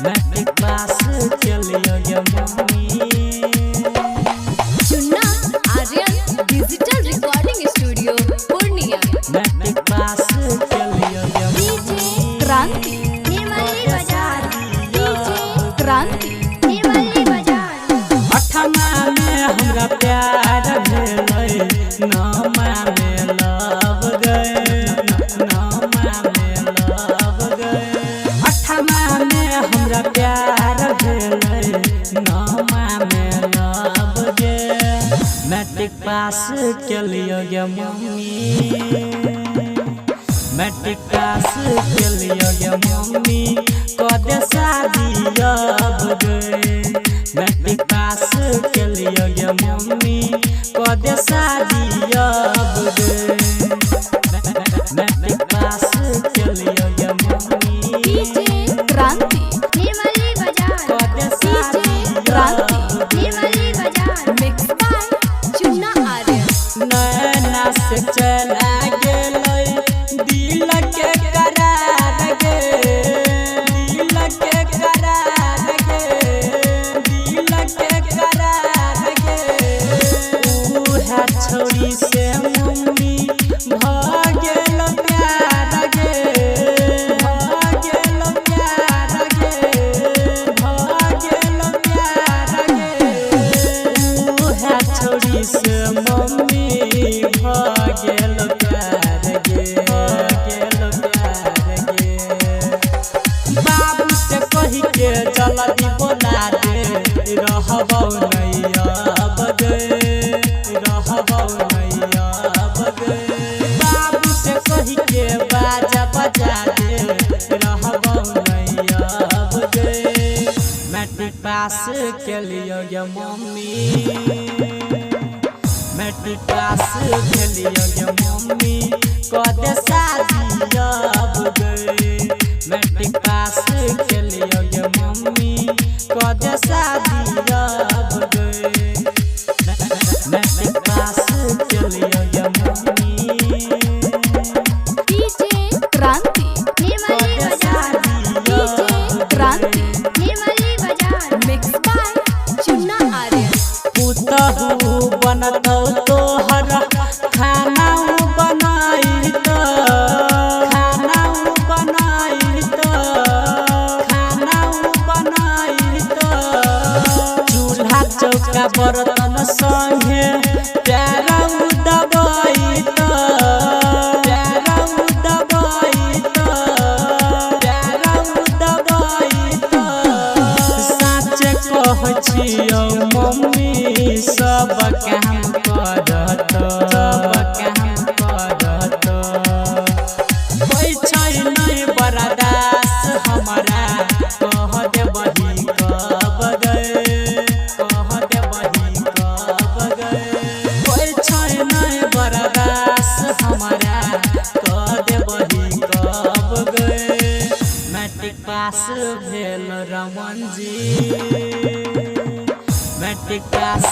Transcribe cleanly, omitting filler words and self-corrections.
Matric pass चलियो गे mummy. Chunna Aryan digital recording studio Purnia. Matric pass चलियो गे डीजे क्रांति निर्मली बाजार। डीजे क्रांति निर्मली बाजार। अठमा में हमरा प्यार भेलै, नमा में लव गए, नमा में लव गए। अठमा में हमरा प्यार भेलै, नमा में लव गए। मैट्रिक पास केलियो गे मम्मी। मैट्रिक पास केलियो गे मम्मी, कदे शादी अब गए। मैट्रिक पास केलियो गे मम्मी, कदे शादी अब गए। मैट्रिक पास केलियो गे मम्मी। डीजे क्रांति निर्मली बाजार। कदे डीजे क्रांति निर्मली बाजार। Mix by Chunna Aryan. नैना से चला गेलै दिल के करार गे, दिल के करार गे, दिल के करार गे। उहे छोरी से मम्मी भगेल प्यार गे, भगेल प्यार गे, भगेल प्यार गे। उहे छोरी से मम्मी भगेल प्यार गे, भगेल प्यार गे। बाबू से कही के जल्दी बोला दे, रहबौ नहीं अब गए, रहबौ नहीं अब गए। बाबू से कही के बाजा बजा दे, रहबौ नहीं अब गए। मैट्रिक पास केलियो गे मम्मी। मैट्रिक पास केलियो गे मम्मी, कदे शादी अब गए। मैट्रिक पास केलियो गे मम्मी, कदे शादी अब गए। मैट्रिक पास केलियो गे मम्मी। डीजे क्रांति निर्मली बाजार। डीजे क्रांति निर्मली बाजार। Mix by Chunna Aryan. पुतहु बनतौ तोहर खाना बनाई तो, खाना बनाई तो, खाना बनाई तो। चूल्हा चौका बर्तन संगे प्यार दबाई तो, प्यार दबाई तो, प्यार दबाई तो। सच कहै छियौ मम्मी सब काम करत, सब काम करत। होइ छै नहीं बर्दाश्त हमरा, कह देबही कब गए, कह देबही कब गए। होइ छै नहीं बर्दाश्त हमरा, कह देबही कब गए। मैट्रिक पास भेल रमन जी। Matric pass